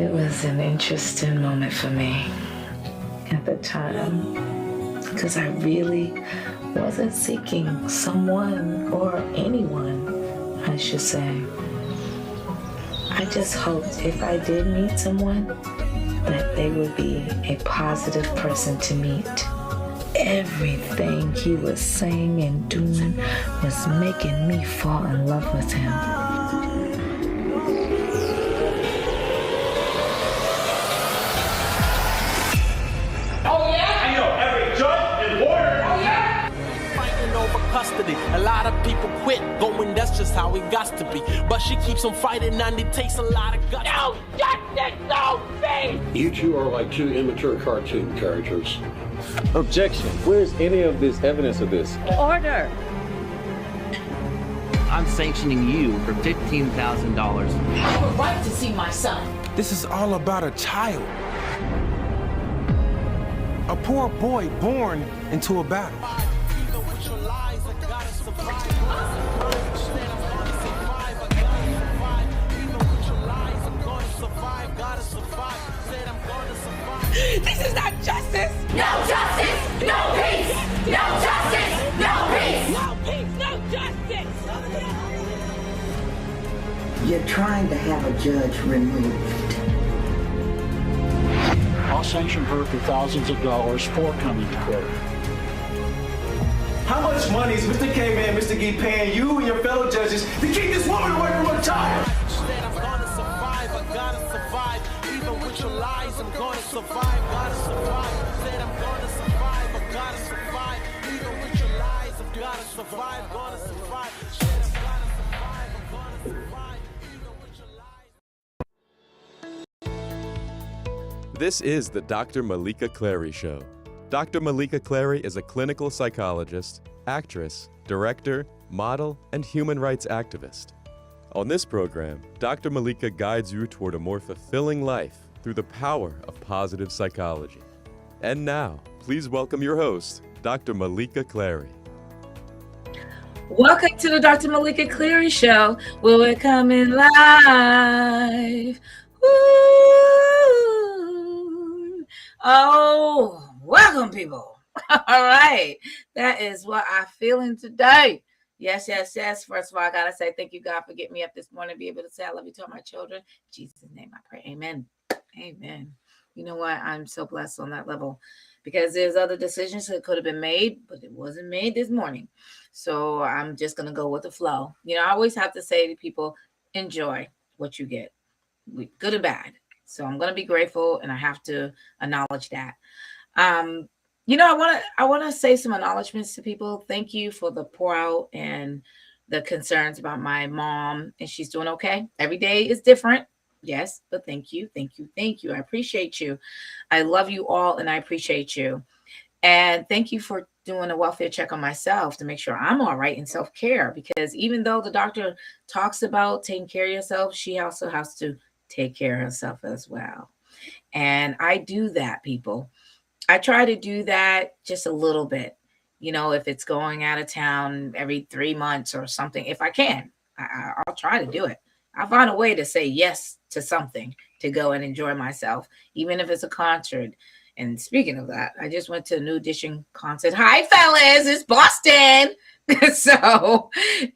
It was an interesting moment for me at the time because I really wasn't seeking someone or anyone, I should say. I just hoped if I did meet someone that they would be a positive person to meet. Everything he was saying and doing was making me fall in love with him. Custody. A lot of people quit going, that's just how it got to be. But she keeps on fighting and it takes a lot of guts. No justice, no peace! You two are like two immature cartoon characters. Objection. Where's any of this evidence of this? Order. I'm sanctioning you for $15,000. I have a right to see my son. This is all about a child. A poor boy born into a battle. This is not justice! No justice! No peace! No justice! No peace! No peace! No justice! You're trying to have a judge removed. I'll sanction her for thousands of dollars for coming to court. How much money is Mr. K-Man, Mr. Gee paying you and your fellow judges to keep this woman away from her child? Said I'm gonna survive, I gotta survive. Even with your lies, I'm gonna survive, gotta survive. Said I'm gonna survive, I gotta survive. Even with your lies, I've gotta survive, gonna survive. Said I'm gonna survive, I'm gonna survive. Even with your lies. This is the Dr. Meleeka Clary Show. Dr. Meleeka Clary is a clinical psychologist, actress, director, model, and human rights activist. On this program, Dr. Meleeka guides you toward a more fulfilling life through the power of positive psychology. And now, please welcome your host, Dr. Meleeka Clary. Welcome to the Dr. Meleeka Clary Show, where we're coming live. Woo! Oh, welcome, people. All right. That is what I'm feeling today. Yes. First of all, I got to say thank you, God, for getting me up this morning, be able to say I love you to all my children. In Jesus' name I pray. Amen. Amen. You know what? I'm so blessed on that level because there's other decisions that could have been made, but it wasn't made this morning. So I'm just going to go with the flow. You know, I always have to say to people, enjoy what you get, good and bad. So I'm going to be grateful and I have to acknowledge that. You know, I want to say some acknowledgments to people. Thank you for the pour out and the concerns about my mom, and she's doing okay. Every day is different. Yes, but thank you. I appreciate you. I love you all and I appreciate you. And thank you for doing a welfare check on myself to make sure I'm all right in self-care, because even though the doctor talks about taking care of yourself, she also has to take care of herself as well. And I do that, people. I try to do that just a little bit, you know, if it's going out of town every 3 months or something, if I can, I'll try to do it. I'll find a way to say yes to something to go and enjoy myself, even if it's a concert. And speaking of that, I just went to a New Edition concert. Hi, fellas, it's Boston.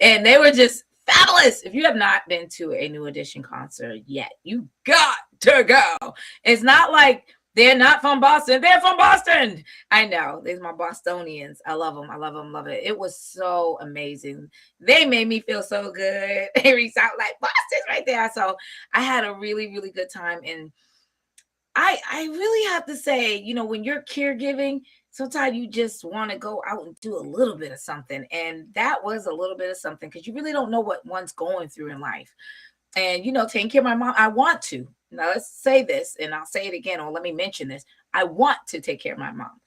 And they were just fabulous. If you have not been to a New Edition concert yet, you got to go. It's not like they're not from Boston. They're from Boston. I know. These are my Bostonians. I love them. Love it. It was so amazing. They made me feel so good. They reached out like, Boston's right there. So I had a really, really good time. And I really have to say, you know, when you're caregiving, sometimes you just want to go out and do a little bit of something. And that was a little bit of something because you really don't know what one's going through in life. And, you know, taking care of my mom, I want to. Now, let's say this, and I'll say it again, or let me mention this. I want to take care of my mom,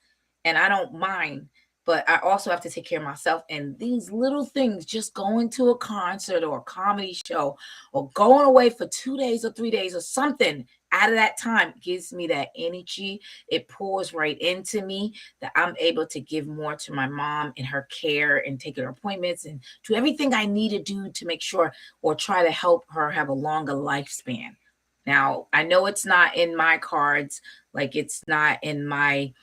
and I don't mind, but I also have to take care of myself. And these little things, just going to a concert or a comedy show or going away for 2 days or 3 days or something out of that time gives me that energy. It pours right into me that I'm able to give more to my mom in her care and take her appointments and do everything I need to do to make sure or try to help her have a longer lifespan. Now, I know it's not in my cards, like it's not in my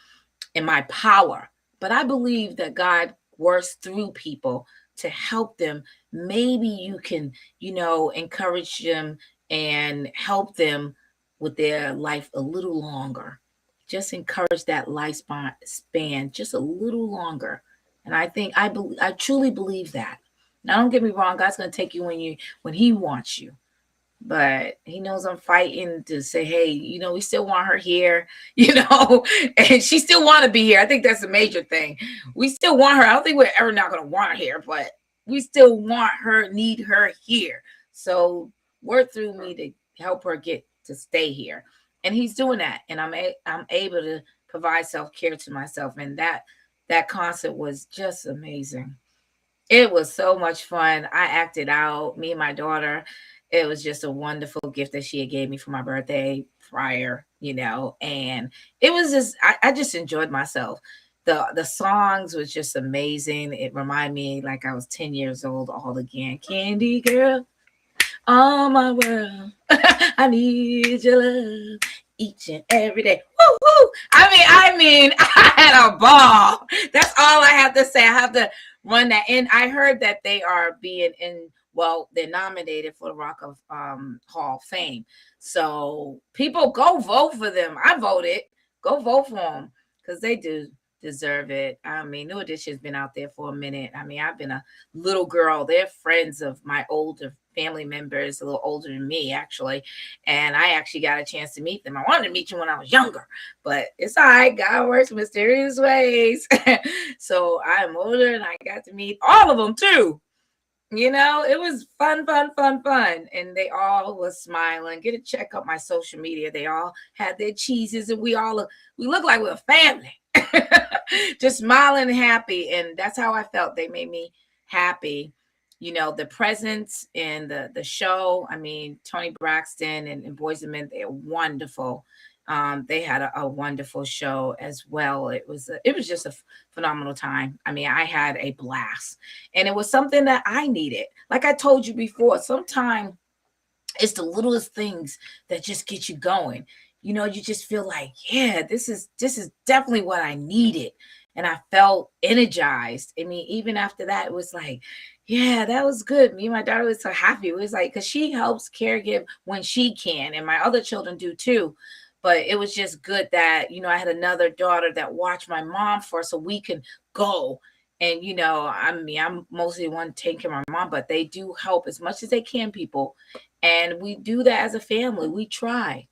power, but I believe that God works through people to help them. Maybe you can, encourage them and help them with their life a little longer. Just encourage that lifespan just a little longer. And I truly believe that. Now, don't get me wrong, God's going to take you when he wants you. But he knows I'm fighting to say, hey, we still want her here, and she still want to be here. I think that's a major thing. We still want her. I don't think we're ever not going to want her here, but we still want her, need her here. So work through me to help her get to stay here. And he's doing that. And I'm able to provide self-care to myself. And that concert was just amazing. It was so much fun. I acted out, me and my daughter. It was just a wonderful gift that she had gave me for my birthday prior, and it was just, I just enjoyed myself. The songs was just amazing. It reminded me like I was 10 years old all again. Candy girl, all my world. I need your love each and every day. Woo, woo. I mean, I had a ball. That's all I have to say. I have to run that in. I heard that they are being they're nominated for the Rock of Hall of Fame. So people go vote for them. I voted. Go vote for them because they do deserve it. New Edition's been out there for a minute. I've been a little girl. They're friends of my older family members, a little older than me, actually. And I actually got a chance to meet them. I wanted to meet you when I was younger, but it's all right. God works mysterious ways. So I'm older and I got to meet all of them too. It was fun. And they all was smiling. Get a check out my social media. They all had their cheeses and we look like we're a family. Just smiling and happy. And that's how I felt. They made me happy. The presence in the show. Tony Braxton and Boys and Men, they're wonderful. They had a wonderful show as well. It was just a phenomenal time. I had a blast, and it was something that I needed. Like I told you before, sometimes it's the littlest things that just get you going. You just feel like, yeah, this is definitely what I needed. And I felt energized. Even after that, it was like, yeah, that was good. Me and my daughter was so happy. It was like, because she helps caregive when she can, and my other children do too. But it was just good that, I had another daughter that watched my mom for us so we can go. And, I'm mostly one taking care of my mom, but they do help as much as they can, people. And we do that as a family. We try.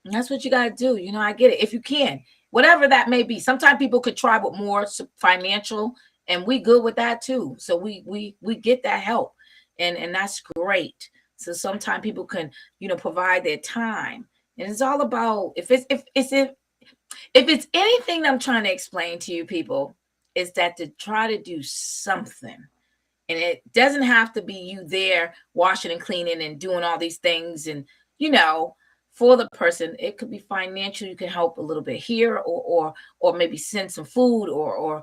And that's what you got to do. I get it. If you can, whatever that may be. Sometimes people could try with more financial, and we good with that too. So we get that help, and that's great. So sometimes people can, provide their time. And it's all about if it's anything that I'm trying to explain to you people, is that to try to do something. And it doesn't have to be you there washing and cleaning and doing all these things. And, for the person, it could be financial. You can help a little bit here or maybe send some food or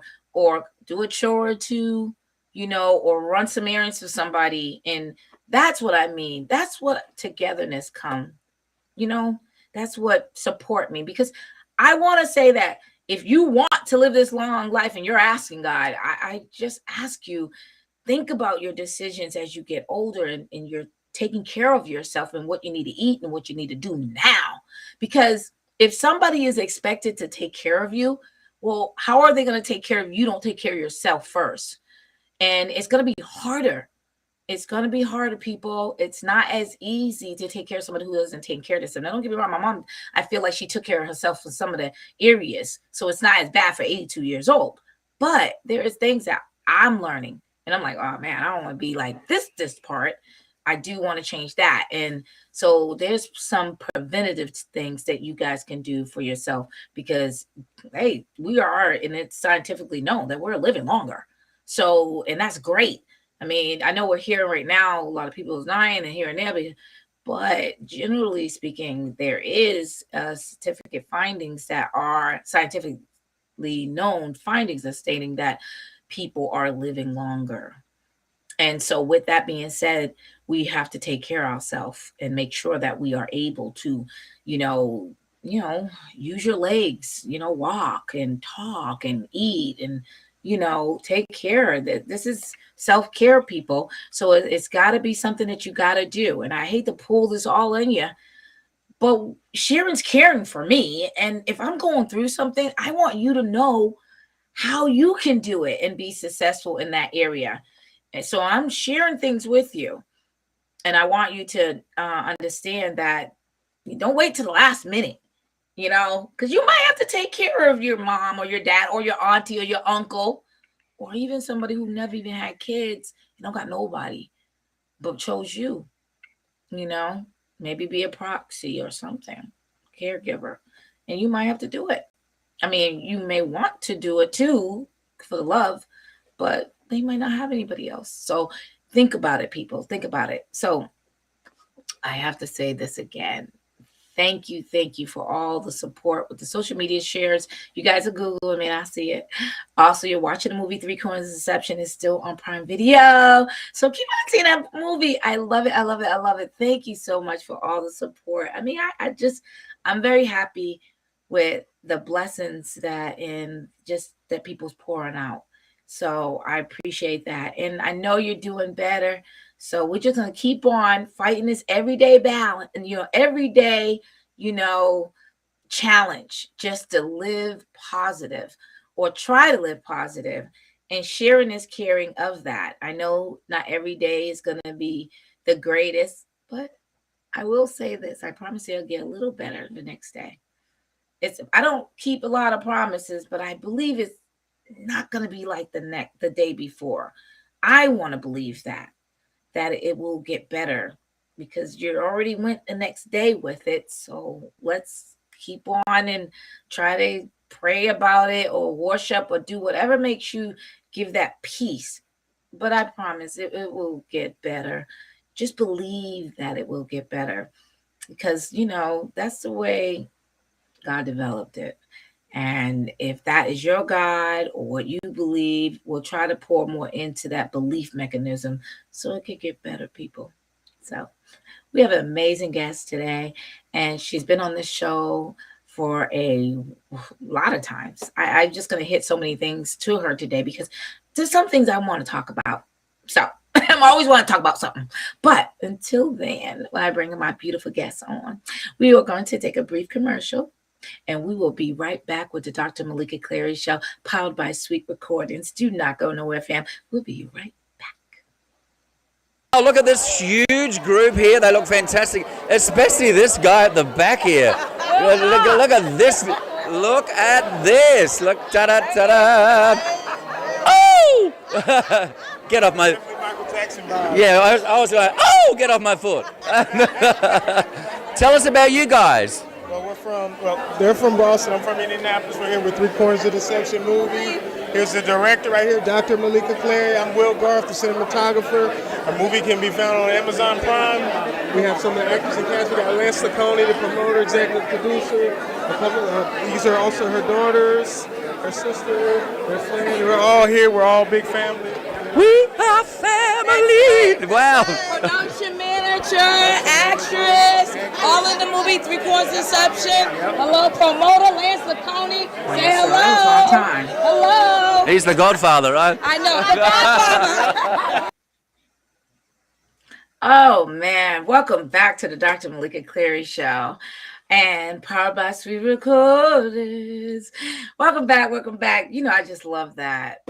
do a chore or two, or run some errands for somebody. And that's what I mean. That's what togetherness comes. That's what support me, because I want to say that if you want to live this long life and you're asking God, I just ask you, think about your decisions as you get older and you're taking care of yourself and what you need to eat and what you need to do now. Because if somebody is expected to take care of you, well, how are they going to take care of you? You don't take care of yourself first. And it's going to be harder. It's going to be harder, people. It's not as easy to take care of somebody who doesn't take care of themselves. Now, don't get me wrong. My mom, I feel like she took care of herself in some of the areas. So it's not as bad for 82 years old. But there is things that I'm learning. And I'm like, oh, man, I don't want to be like this part. I do want to change that. And so there's some preventative things that you guys can do for yourself because, hey, we are, and it's scientifically known that we're living longer. So, and that's great. I know we're hearing right now, a lot of people is dying and here and there, but generally speaking, there is certificate findings that are scientifically known findings that stating that people are living longer. And so with that being said, we have to take care of ourselves and make sure that we are able to, you know, use your legs, walk and talk and eat and, take care. That this is self-care, people. So it's got to be something that you got to do. And I hate to pull this all in you, but Sharon's caring for me. And if I'm going through something, I want you to know how you can do it and be successful in that area. And so I'm sharing things with you. And I want you to understand that you don't wait till the last minute, because you might have to take care of your mom or your dad or your auntie or your uncle, or even somebody who never even had kids and don't got nobody, but chose you, maybe be a proxy or something, caregiver. And you might have to do it. I mean, you may want to do it too for the love, but they might not have anybody else. So think about it, people. Think about it. So I have to say this again. Thank you for all the support with the social media shares. You guys are Googling me, I see it. Also, you're watching the movie 3 Coins of Deception. Is still on Prime Video. So keep on seeing that movie. I love it. I love it. I love it. Thank you so much for all the support. I mean, I'm very happy with the blessings that people's pouring out. So I appreciate that. And I know you're doing better. So we're just going to keep on fighting this everyday balance and, everyday, challenge just to live positive or try to live positive, and sharing is caring of that. I know not every day is going to be the greatest, but I will say this. I promise you it'll get a little better the next day. I don't keep a lot of promises, but I believe it's not going to be like the day before. I want to believe that it will get better, because you already went the next day with it. So let's keep on and try to pray about it or worship or do whatever makes you give that peace. But I promise it will get better. Just believe that it will get better, because, that's the way God developed it. And if that is your God or what you believe, we'll try to pour more into that belief mechanism so it could get better, people. So we have an amazing guest today, and she's been on this show for a lot of times. I'm just going to hit so many things to her today because there's some things I want to talk about. So I always want to talk about something. But until then, when I bring my beautiful guests on, we are going to take a brief commercial. And we will be right back with the Dr. Meleeka Clary Show, powered by Sweet Recordings. Do not go nowhere, fam. We'll be right back. Oh, look at this huge group here. They look fantastic, especially this guy at the back here. Look at this. Look at this. Look, ta-da, ta-da. Oh! Get off my... Yeah, I was like, oh, get off my foot. Tell us about you guys. They're from Boston. I'm from Indianapolis. We're here with 3 Coins of Deception movie. Here's the director right here, Dr. Meleeka Clary. I'm Will Garth, the cinematographer. Our movie can be found on Amazon Prime. We have some of the actors and cast. We got Lance Lacconi, the promoter, executive producer. These are also her daughters, her sister, her friend. We're all here. We're all big family. We are family. Wow. Production manager, actress, all in the movie 3 Coins of Deception. Hello, promoter Lance Lacconi. Say hello. Hello. He's the Godfather, right? I know, the Godfather. Oh man, welcome back to the Dr. Meleeka Clary Show, and powered by Sweet Recordings. Welcome back. I just love that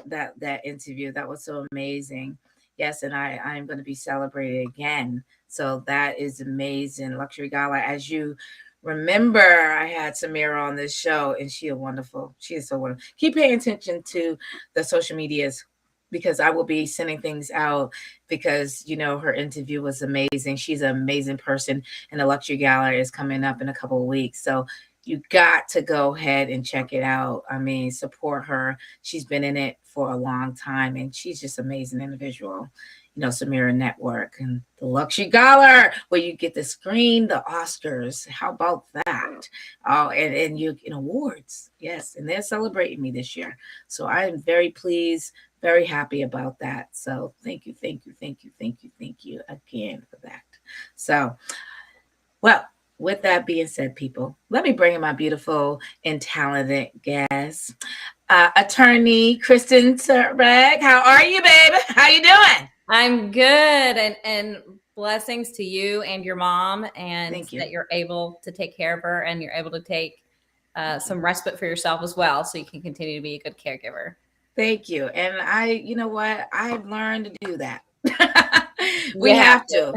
interview. That was so amazing. Yes, and I am going to be celebrated again. So that is amazing. Luxury Gala. As you remember, I had Samira on this show, and she is wonderful. She is so wonderful. Keep paying attention to the social medias, because I will be sending things out, because, her interview was amazing. She's an amazing person, and the Luxury Gala is coming up in a couple of weeks. So you got to go ahead and check it out. I mean, support her. She's been in it for a long time, and she's just an amazing individual. Samira Network and the Luxury Gala, where you get to screen the Oscars. How about that? Oh, and you in awards. Yes, and they're celebrating me this year. So I am very pleased, very happy about that. So thank you again for that. So, well, with that being said, people, let me bring in my beautiful and talented guest, attorney Kristin Szczerbik. How are you, baby? How you doing? I'm good, and blessings to you and your mom, and Thank you. that you're able to take care of her, and you're able to take some respite for yourself as well, so you can continue to be a good caregiver. Thank you. And you know what? I've learned to do that. We have to.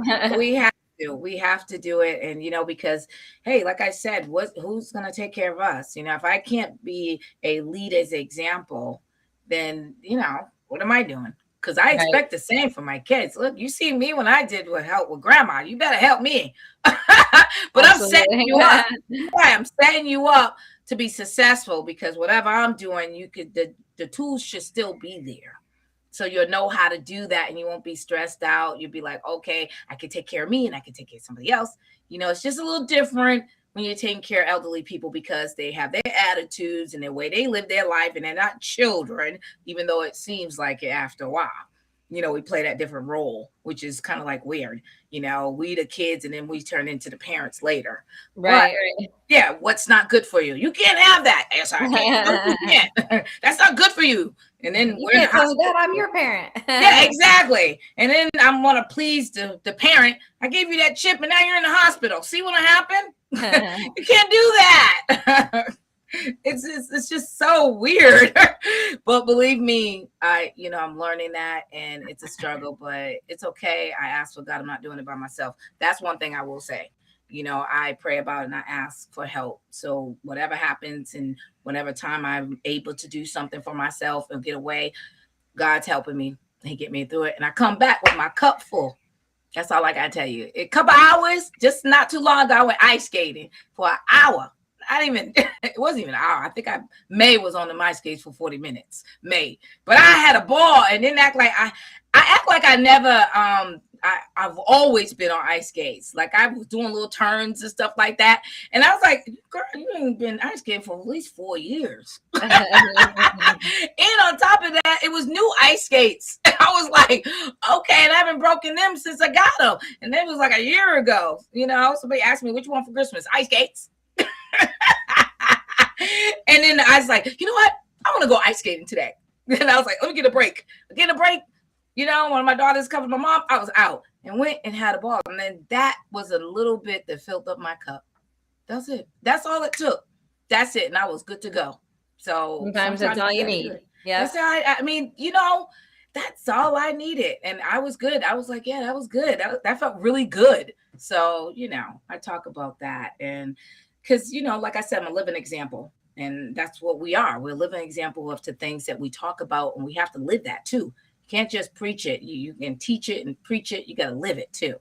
We have to do it. And, because, hey, like I said, who's going to take care of us? If I can't be a lead as an example, then, what am I doing? Because I expect the same from my kids. Look, you see me when I did help with grandma. You better help me. But absolutely. I'm setting you up. I'm setting you up to be successful, because whatever I'm doing, the tools should still be there. So you'll know how to do that, and you won't be stressed out. You'll be like, okay, I can take care of me and I can take care of somebody else. It's just a little different when you're taking care of elderly people, because they have their attitudes and their way they live their life, and they're not children, even though it seems like it after a while. We play that different role, which is kind of like weird. We the kids, and then we turn into the parents later. Right. But, yeah, what's not good for you? You can't have that. Yes, I can't. No, you can't. That's not good for you. And then you can't tell me that I'm your parent. Yeah, exactly. And then I'm gonna please the parent. I gave you that chip, and now you're in the hospital. See what happened? You can't do that. It's just so weird. But believe me, I'm learning that, and it's a struggle, but it's okay. I ask for God. I'm not doing it by myself. That's one thing I will say. I pray about it and I ask for help. So whatever happens, and whenever time I'm able to do something for myself and get away, God's helping me. He get me through it. And I come back with my cup full. That's all I got to tell you. A couple hours, just not too long ago, I went ice skating for an hour. It wasn't even an hour. I think May was on the ice skates for 40 minutes. May. But I had a ball, and didn't act like I act like I never I've always been on ice skates. Like, I was doing little turns and stuff like that. And I was like, girl, you ain't been ice skating for at least 4 years. And on top of that, it was new ice skates. And I was like, okay, and I haven't broken them since I got them. And that was like a year ago. Somebody asked me, which one for Christmas? Ice skates. And then I was like, you know what? I want to go ice skating today. And I was like, let me get a break. When my daughters covered my mom, I was out and went and had a ball. And then that was a little bit that filled up my cup. That's it. That's all it took. That's it. And I was good to go. So sometimes that's all you need. Yeah. That's all I needed. And I was good. I was like, yeah, that was good. That felt really good. So, I talk about that. And because, like I said, I'm a living example. And that's what we are. We're a living example of the things that we talk about, and we have to live that too. You can't just preach it. You can teach it and preach it. You got to live it too.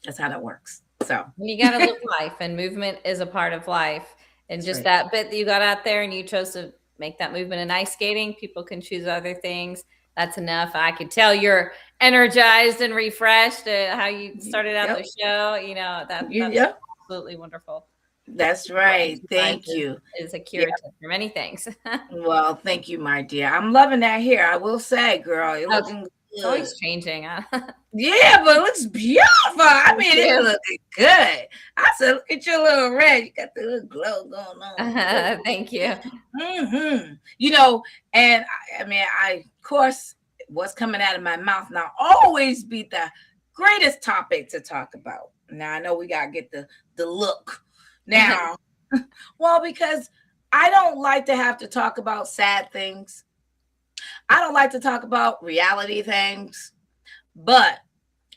That's how that works. So you got to live life, and movement is a part of life. And just that bit that you got out there and you chose to make that movement in ice skating, people can choose other things. That's enough. I could tell you're energized and refreshed how you started out the show. That's absolutely wonderful. That's right. Thank you. Is a curative for many things. Well, thank you, my dear. I'm loving that hair. I will say, girl, it looking good. It's always changing. Yeah, but it looks beautiful. I mean, it looks good. I said, look at your little red. You got the little glow going on. Thank you. Mm-hmm. And I, of course, what's coming out of my mouth now always be the greatest topic to talk about. Now, I know we got to get the look. Now, well, because I don't like to have to talk about sad things. I don't like to talk about reality things, but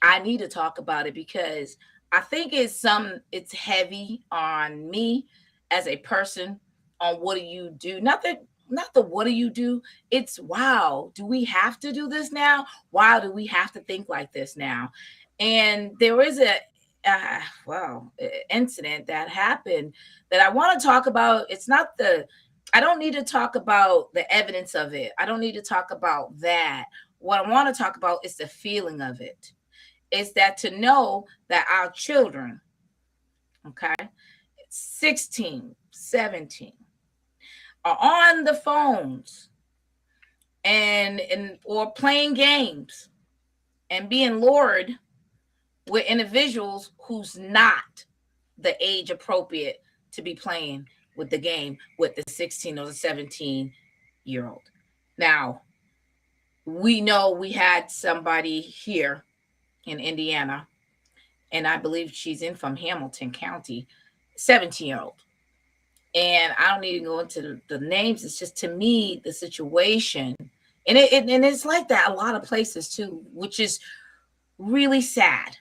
I need to talk about it because I think it's heavy on me as a person on what do you do? Not the what do you do? It's wow, do we have to do this now? Why do we have to think like this now? And there is a incident that happened that I want to talk about. I don't need to talk about the evidence of it. I don't need to talk about that. What I want to talk about is the feeling of it. Is that to know that our children, 16, 17, are on the phones and or playing games and being lured with individuals who's not the age appropriate to be playing with the game with the 16 or the 17-year-old. Now, we know we had somebody here in Indiana, and I believe she's in from Hamilton County, 17-year-old. And I don't need to go into the names. It's just, to me, the situation, and it's like that a lot of places too, which is really sad.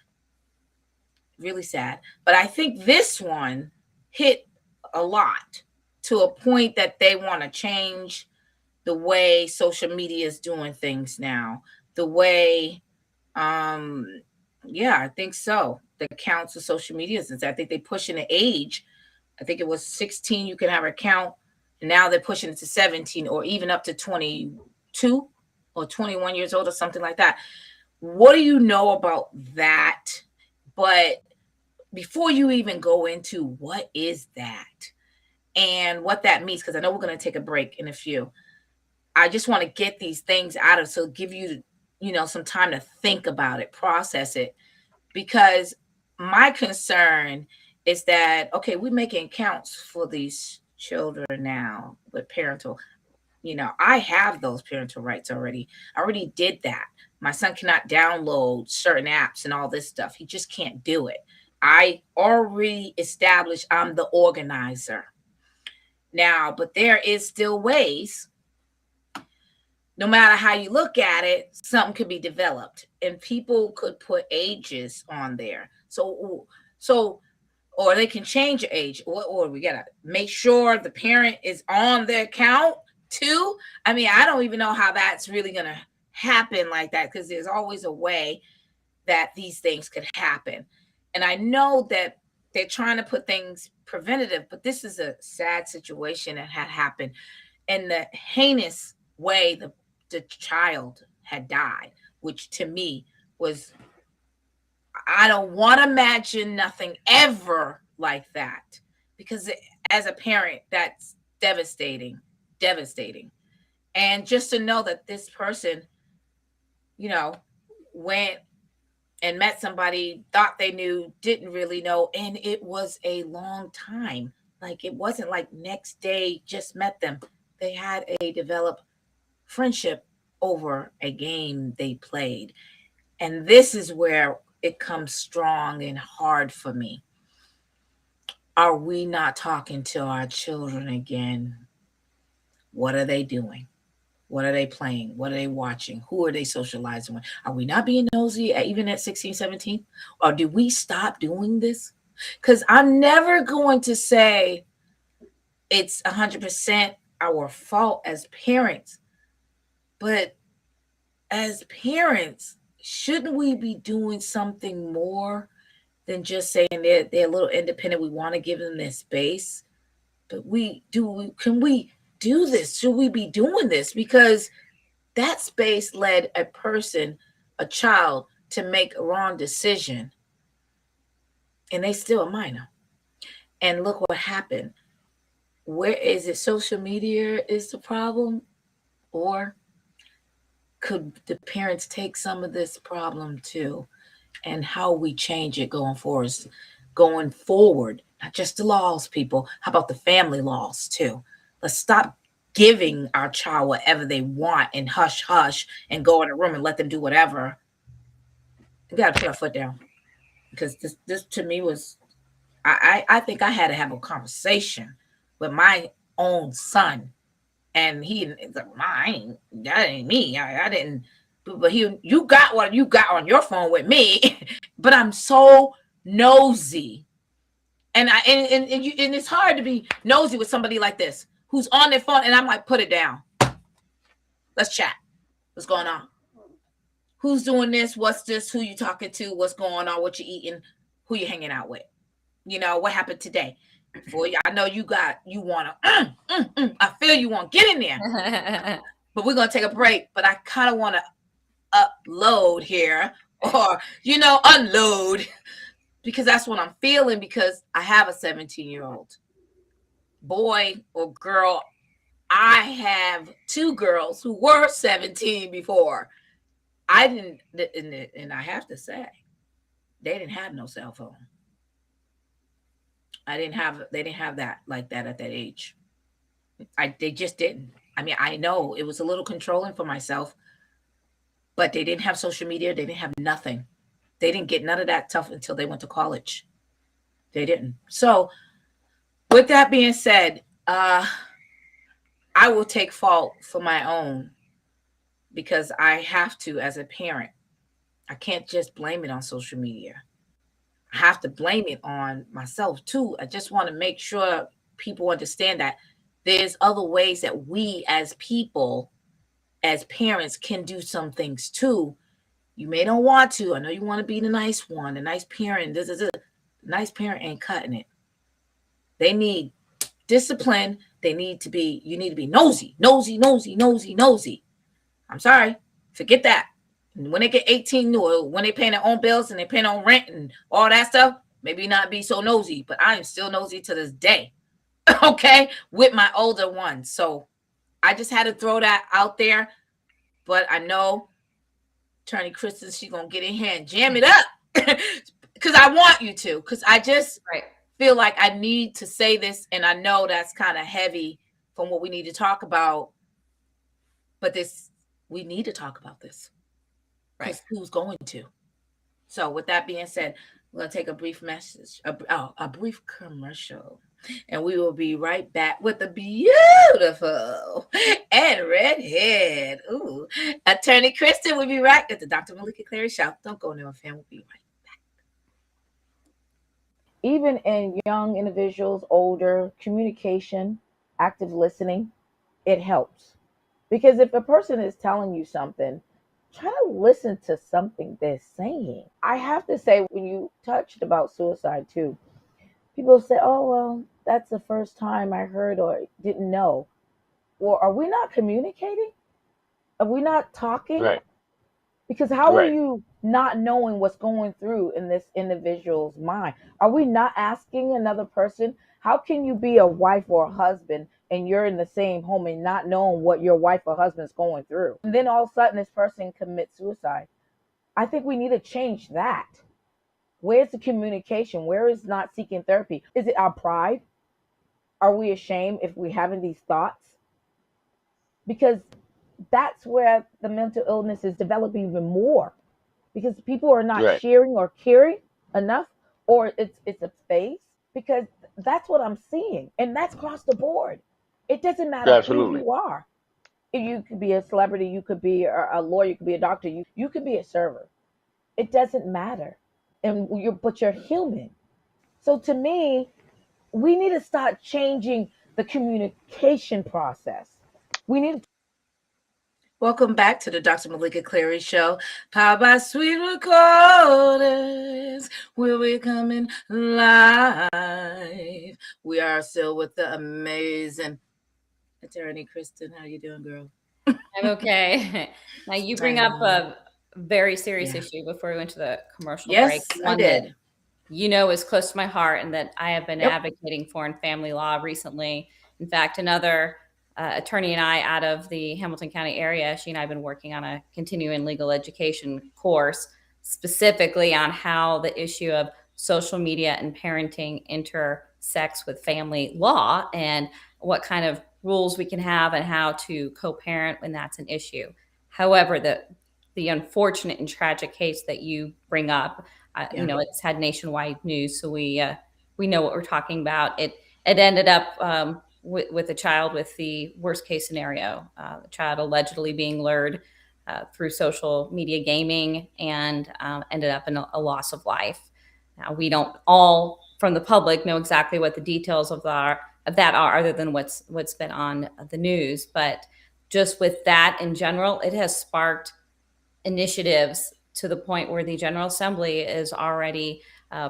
Really sad. But I think this one hit a lot, to a point that they want to change the way social media is doing things now. The way, yeah, I think so. The counts of social media, since I think they pushing the age. I think it was 16 you can have an account, and now they're pushing it to 17 or even up to 22 or 21 years old or something like that. What do you know about that? But before you even go into what is that and what that means, because I know we're going to take a break in a few, I just want to get these things out of, so give you, some time to think about it, process it, because my concern is that, okay, we're making accounts for these children now with parental, I have those parental rights already. I already did that. My son cannot download certain apps and all this stuff. He just can't do it. I already established I'm the organizer now, but there is still ways, no matter how you look at it, something could be developed, and people could put ages on there. So, or they can change your age, or we gotta make sure the parent is on the account too. I mean, I don't even know how that's really gonna happen like that, because there's always a way that these things could happen. And I know that they're trying to put things preventative, but this is a sad situation that had happened, and the heinous way the child had died, which to me was, I don't want to imagine nothing ever like that, because as a parent, that's devastating. And just to know that this person, went and met somebody, thought they knew, didn't really know, and it was a long time. Like, it wasn't like next day just met them. They had a developed friendship over a game they played. And this is where it comes strong and hard for me. Are we not talking to our children again? What are they doing? What are they playing? What are they watching? Who are they socializing with? Are we not being nosy even at 16, 17? Or do we stop doing this? Because I'm never going to say it's 100% our fault as parents. But as parents, shouldn't we be doing something more than just saying they're a little independent? We want to give them their space. But can we do this? Should we be doing this? Because that space led a child, to make a wrong decision. And they still a minor. And look what happened. Where is it? Social media is the problem? Or could the parents take some of this problem too? And how we change it going forward, not just the laws, people. How about the family laws too? Let's stop giving our child whatever they want and hush and go in a room and let them do whatever. We got to put our foot down, because this to me was, I think I had to have a conversation with my own son, and he's like, that ain't me. I didn't. But you got what you got on your phone with me, but I'm so nosy, and it's hard to be nosy with somebody like this who's on their phone, and I'm like, put it down. Let's chat. What's going on? Who's doing this? What's this? Who you talking to? What's going on? What you eating? Who you hanging out with? What happened today? Boy, I know you want to. I feel you want to get in there, but we're gonna take a break. But I kind of want to upload here, or unload, because that's what I'm feeling, because I have a 17-year-old boy or girl. I have two girls who were 17 before. I didn't, and I have to say, they didn't have no cell phone. They didn't have that like that at that age. They just didn't. I mean, I know it was a little controlling for myself, but they didn't have social media. They didn't have nothing. They didn't get none of that stuff until they went to college. They didn't. So with that being said, I will take fault for my own because I have to as a parent. I can't just blame it on social media. I have to blame it on myself too. I just want to make sure people understand that there's other ways that we as people, as parents, can do some things too. You may not want to. I know you want to be the nice one, the nice parent. The nice parent ain't cutting it. They need discipline. You need to be nosy. I'm sorry. Forget that. And when they get 18, when they pay their own bills and they pay their own rent and all that stuff, maybe not be so nosy, but I am still nosy to this day. Okay, with my older ones. So I just had to throw that out there. But I know Attorney Kristin, she's gonna get in here and jam it up because I want you to. Because I just feel like I need to say this, and I know that's kind of heavy from what we need to talk about. But we need to talk about this. Right? Who's going to? So with that being said, we're gonna take a brief a brief commercial. And we will be right back with the beautiful and redhead. Ooh, Attorney Kristin will be right at the Dr. Meleeka Clary Show. Don't go nowhere, fam. We'll be right back. Even in young individuals, older, communication, active listening, it helps. Because if a person is telling you something, try to listen to something they're saying. I have to say, when you touched about suicide too, people say, oh, well, that's the first time I heard or didn't know. Or are we not communicating? Are we not talking? Right. Because how are you not knowing what's going through in this individual's mind? Are we not asking another person? How can you be a wife or a husband and you're in the same home and not knowing what your wife or husband's going through? And then all of a sudden this person commits suicide. I think we need to change that. Where's the communication? Where is not seeking therapy? Is it our pride? Are we ashamed if we're having these thoughts? Because that's where the mental illness is developing even more. Because people are not sharing or caring enough, or it's a phase. Because that's what I'm seeing. And that's across the board. It doesn't matter who you are. You could be a celebrity, you could be a lawyer, you could be a doctor, you could be a server. It doesn't matter. But you're human. So to me, we need to start changing the communication process. We need to. Welcome back to the Dr. Meleeka Clary Show, powered by Sweet Recordings, where we're coming live. We are still with the amazing Attorney Kristin. How you doing, girl? I'm okay. Now you bring up a very serious issue before we went to the commercial break. I did. That is close to my heart and that I have been advocating for in family law recently. In fact, another attorney and I out of the Hamilton County area, she and I have been working on a continuing legal education course specifically on how the issue of social media and parenting intersects with family law and what kind of rules we can have and how to co-parent when that's an issue. However, the unfortunate and tragic case that you bring up, it's had nationwide news, so we know what we're talking about. It ended up with a child with the worst case scenario, the child allegedly being lured through social media gaming and ended up in a loss of life. Now, we don't all from the public know exactly what the details of that are, other than what's been on the news. But just with that in general, it has sparked initiatives to the point where the General Assembly is already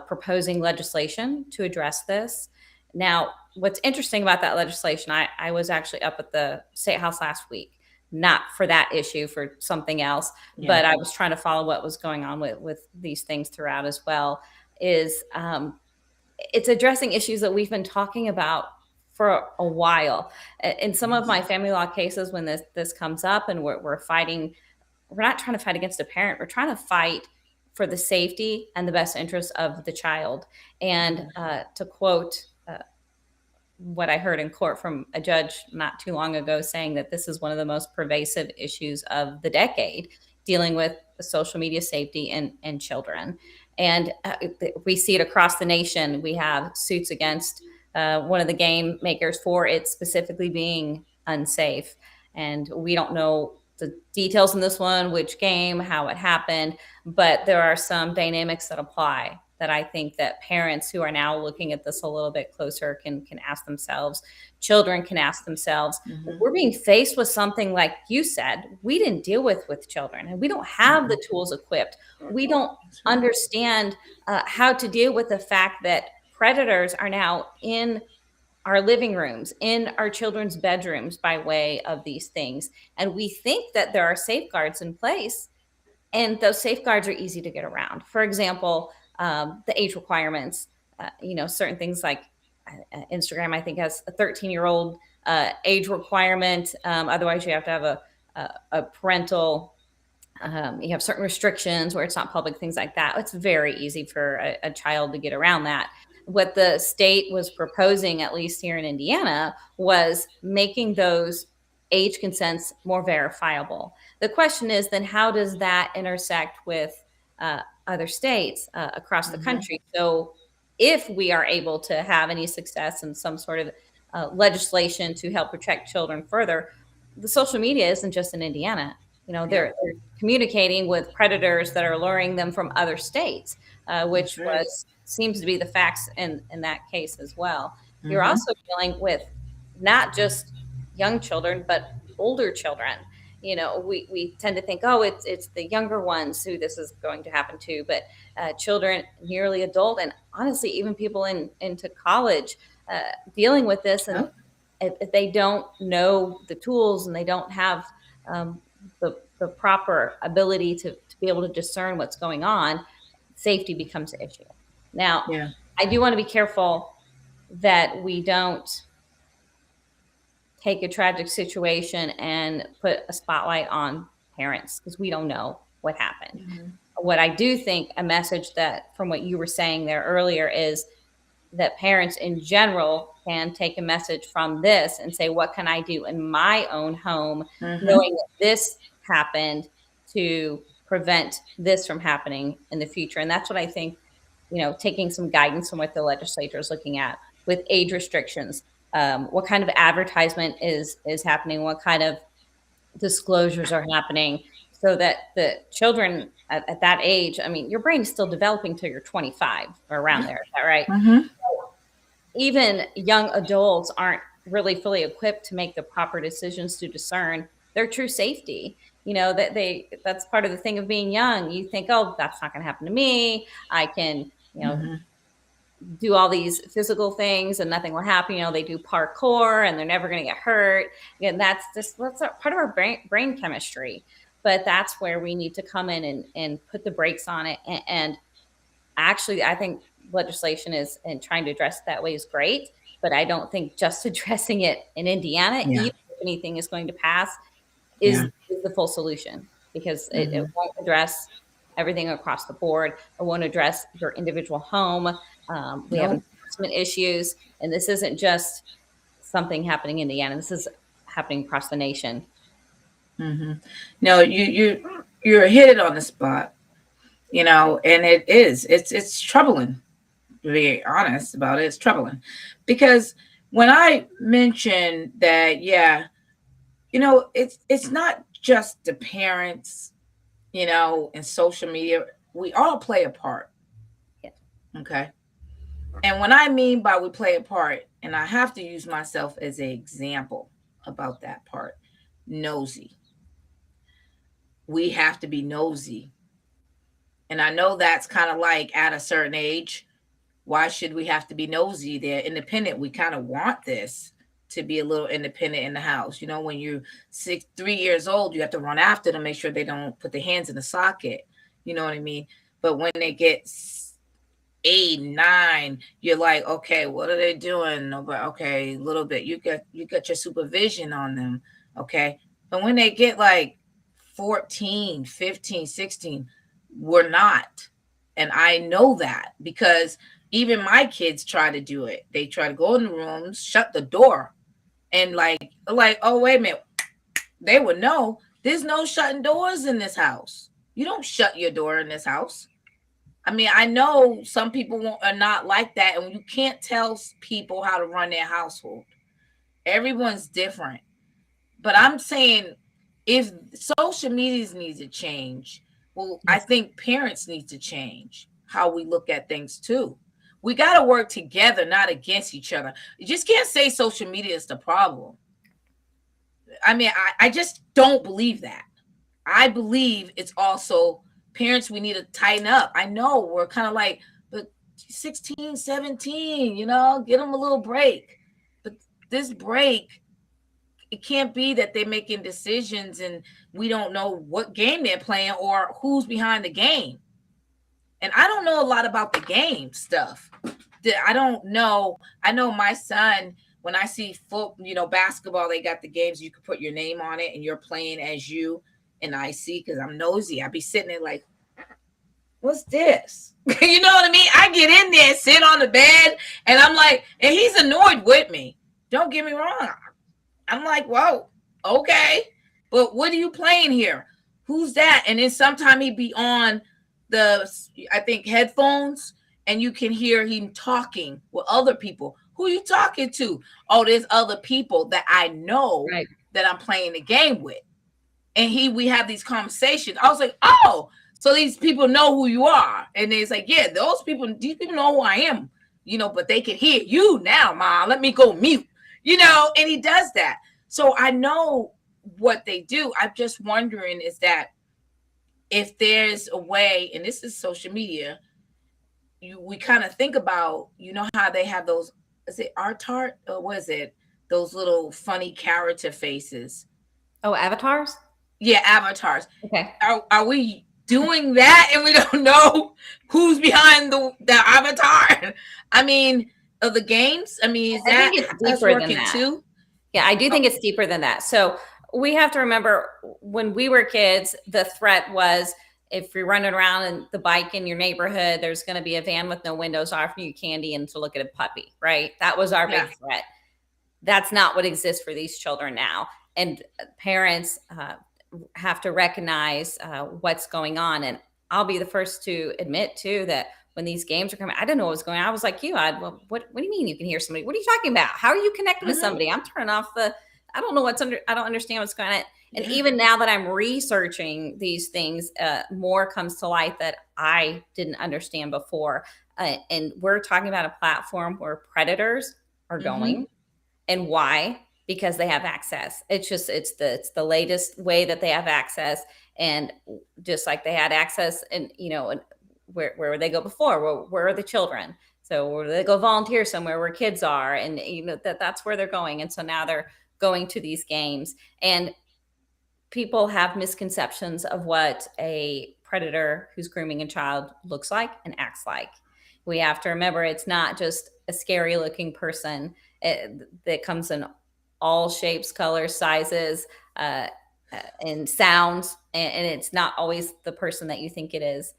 proposing legislation to address this. Now, what's interesting about that legislation, I was actually up at the State House last week, not for that issue, for something else, but I was trying to follow what was going on with these things throughout as well, is it's addressing issues that we've been talking about for a while. In some of my family law cases, when this comes up and we're fighting, we're not trying to fight against a parent. We're trying to fight for the safety and the best interest of the child. And to quote what I heard in court from a judge not too long ago, saying that this is one of the most pervasive issues of the decade, dealing with social media safety and children. And we see it across the nation. We have suits against one of the game makers for it specifically being unsafe. And we don't know the details in this one, which game, how it happened, but there are some dynamics that apply that I think that parents who are now looking at this a little bit closer can ask themselves. Children can ask themselves. We're being faced with something like you said, we didn't deal with children, and we don't have the tools equipped. We don't understand how to deal with the fact that predators are now in our living rooms, in our children's bedrooms by way of these things. And we think that there are safeguards in place, and those safeguards are easy to get around. For example, the age requirements, certain things like Instagram, I think, has a 13-year-old age requirement. Otherwise, you have to have a parental, you have certain restrictions where it's not public, things like that. It's very easy for a child to get around that. What the state was proposing, at least here in Indiana, was making those age consents more verifiable. The question is then, how does that intersect with other states across the country? So if we are able to have any success in some sort of legislation to help protect children further, the social media isn't just in Indiana. They're communicating with predators that are luring them from other states, which seems to be the facts in that case as well. You're also dealing with not just young children, but older children. We tend to think, oh, it's the younger ones who this is going to happen to, but children, nearly adult, and honestly, even people into college dealing with this. And if they don't know the tools and they don't have the proper ability to be able to discern what's going on, safety becomes an issue. Now, I do want to be careful that we don't take a tragic situation and put a spotlight on parents, because we don't know what happened. What I do think, a message that from what you were saying there earlier, is that parents in general can take a message from this and say, what can I do in my own home, knowing that this happened, to prevent this from happening in the future. And that's what I think, taking some guidance from what the legislature is looking at with age restrictions. What kind of advertisement is happening? What kind of disclosures are happening, so that the children at that age, I mean, your brain is still developing till you're 25 or around there. Is that right? Even young adults aren't really fully equipped to make the proper decisions to discern their true safety. That's part of the thing of being young. You think, oh, that's not going to happen to me. I can, do all these physical things and nothing will happen. They do parkour and they're never going to get hurt. And that's part of our brain chemistry. But that's where we need to come in and put the brakes on it. And actually, I think legislation and trying to address it that way is great. But I don't think just addressing it in Indiana, even if anything is going to pass, is the full solution, because it won't address everything across the board. It won't address your individual home. We have enforcement issues, and this isn't just something happening in Indiana. This is happening across the nation. No, you're hit it on the spot, and it's troubling, to be honest about it. It's troubling, because when I mentioned that, it's not just the parents, and social media. We all play a part. Okay. And when I mean by we play a part, and I have to use myself as an example about that part, nosy. We have to be nosy. And I know that's kind of like at a certain age. Why should we have to be nosy? They're independent. We kind of want this to be a little independent in the house. When you're 3 years old, you have to run after them, make sure they don't put their hands in the socket. You know what I mean? But when they get 8, 9, you're like, okay, what are they doing? Nobody, okay, a little bit. You got your supervision on them, okay. But when they get like 14, 15, 16, we're not. And I know that because even my kids try to do it. They try to go in the rooms, shut the door, and like, oh, wait a minute. They would know there's no shutting doors in this house. You don't shut your door in this house. I mean, I know some people are not like that, and you can't tell people how to run their household. Everyone's different. But I'm saying if social medias need to change, well, I think parents need to change how we look at things too. We got to work together, not against each other. You just can't say social media is the problem. I mean, I just don't believe that. I believe it's also parents, we need to tighten up. I know we're kind of like, but 16, 17, get them a little break. But this break, it can't be that they're making decisions and we don't know what game they're playing or who's behind the game. And I don't know a lot about the game stuff. I don't know. I know my son, when I see basketball, they got the games, you can put your name on it and you're playing as you. And I see, because I'm nosy, I be sitting there like, what's this? You know what I mean? I get in there, sit on the bed, and I'm like, and he's annoyed with me. Don't get me wrong. I'm like, whoa, okay. But what are you playing here? Who's that? And then sometime he'd be on I think, headphones, and you can hear him talking with other people. Who are you talking to? Oh, there's other people that I know that I'm playing the game with. And we have these conversations. I was like, oh, so these people know who you are. And it's like, yeah, these people know who I am, but they can hear you now, Mom. Let me go mute, and he does that. So I know what they do. I'm just wondering is that if there's a way, and this is social media, we kind of think about, how they have those, is it art or what is it? Those little funny character faces. Oh, avatars? Yeah, avatars. Okay. Are we doing that and we don't know who's behind the avatar? I mean, of the games? I mean, is that deeper working than that too? Yeah, I do think it's deeper than that. So we have to remember when we were kids, the threat was if you're running around in the bike in your neighborhood, there's going to be a van with no windows offering you candy and to look at a puppy, right? That was our big threat. That's not what exists for these children now. And parents have to recognize what's going on. And I'll be the first to admit too that when these games are coming, I didn't know what was going on. I was like you. What do you mean you can hear somebody? What are you talking about? How are you connected with somebody? I'm turning off I don't know I don't understand what's going on. And even now that I'm researching these things, more comes to light that I didn't understand before. And we're talking about a platform where predators are going. And why? Because they have access. It's the latest way that they have access. And just like they had access and, where would they go before? Where are the children? So where do they go volunteer somewhere where kids are? And, that's where they're going. And so now they're going to these games. And people have misconceptions of what a predator who's grooming a child looks like and acts like. We have to remember it's not just a scary looking person that comes in all shapes, colors, sizes, and sounds. And it's not always the person that you think it is.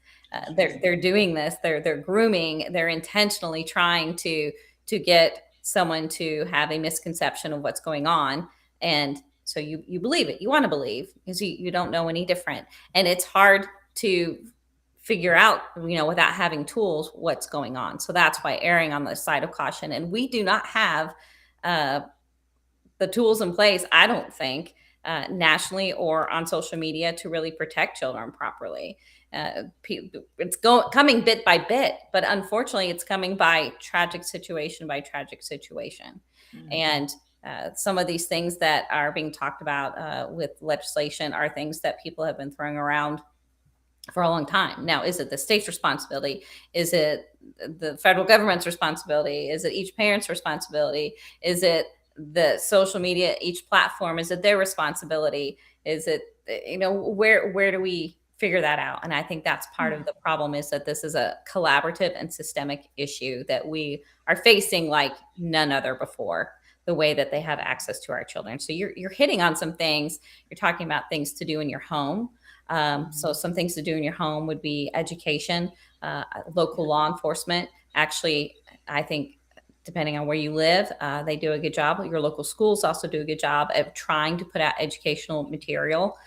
They're doing this. They're grooming. They're intentionally trying to get someone to have a misconception of what's going on. And so you believe it. You want to believe because you don't know any different. And it's hard to figure out, without having tools, what's going on. So that's why erring on the side of caution. And we do not have the tools in place, I don't think, nationally or on social media to really protect children properly. It's coming bit by bit, but unfortunately it's coming by tragic situation by tragic situation. And some of these things that are being talked about with legislation are things that people have been throwing around for a long time. Now, is it the state's responsibility? Is it the federal government's responsibility? Is it each parent's responsibility? Is it the social media, each platform? Is it their responsibility? Is it, where do we figure that out. And I think that's part of the problem, is that this is a collaborative and systemic issue that we are facing like none other before, the way that they have access to our children. So you're hitting on some things. You're talking about things to do in your home. So some things to do in your home would be education, local law enforcement. Actually, I think depending on where you live, they do a good job. Your local schools also do a good job of trying to put out educational material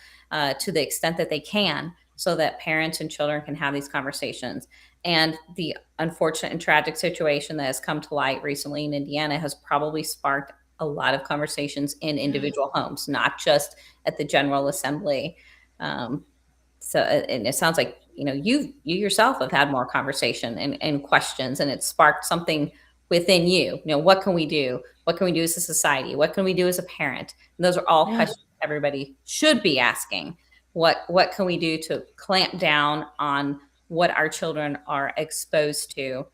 to the extent that they can, so that parents and children can have these conversations. And the unfortunate and tragic situation that has come to light recently in Indiana has probably sparked a lot of conversations in individual homes, not just at the General Assembly. So, and it sounds like, you yourself have had more conversation and questions, and it sparked something within you. What can we do? What can we do as a society? What can we do as a parent? And those are all questions everybody should be asking. What can we do to clamp down on what our children are exposed to,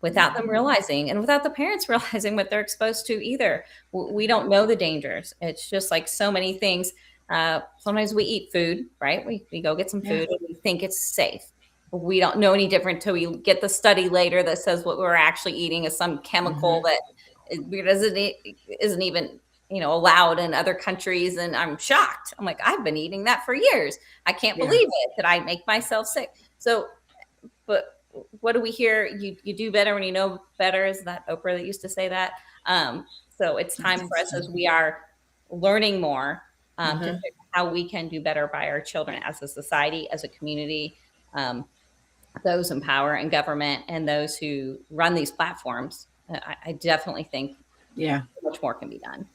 without them realizing, and without the parents realizing what they're exposed to either? We don't know the dangers. It's just like so many things. Sometimes we eat food, right? We go get some food and we think it's safe. We don't know any different till we get the study later that says what we're actually eating is some chemical that isn't even allowed in other countries. And I'm shocked. I'm like, I've been eating that for years. I can't believe it, that I make myself sick. So, but what do we hear? You do better when you know better. Is that Oprah that used to say that? So it's time for us, as we are learning more, to figure out how we can do better by our children as a society, as a community, those in power and government, and those who run these platforms. I definitely think much more can be done.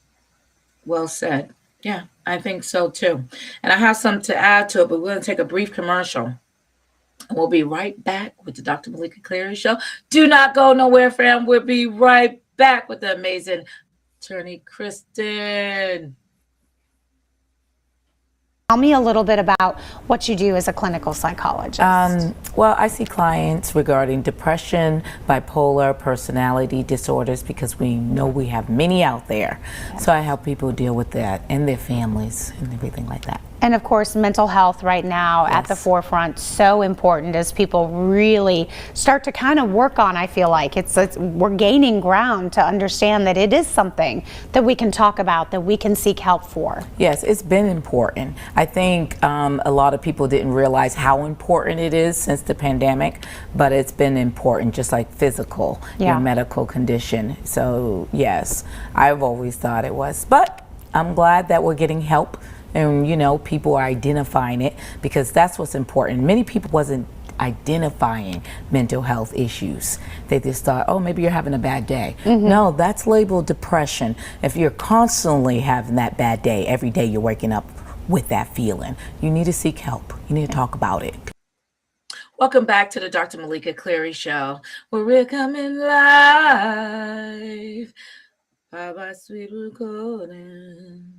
Well said. Yeah, I think so too. And I have something to add to it, but we're going to take a brief commercial. And we'll be right back with the Dr. Meleeka Clary Show. Do not go nowhere, fam. We'll be right back with the amazing attorney Kristin. Tell me a little bit about what you do as a clinical psychologist. Well, I see clients regarding depression, bipolar, personality disorders, because we know we have many out there. So I help people deal with that and their families and everything like that. And of course, mental health right now at the forefront, so important as people really start to kind of work on. I feel like we're gaining ground to understand that it is something that we can talk about, that we can seek help for. Yes, it's been important. I think a lot of people didn't realize how important it is since the pandemic, but it's been important, just like physical, your medical condition. So yes, I've always thought it was, but I'm glad that we're getting help. And people are identifying it, because that's what's important. Many people wasn't identifying mental health issues. They just thought, oh, maybe you're having a bad day. No, that's labeled depression. If you're constantly having that bad day, every day you're waking up with that feeling, you need to seek help. You need to talk about it. Welcome back to the Dr. Meleeka Clary Show, where we're coming live by sweet recordings.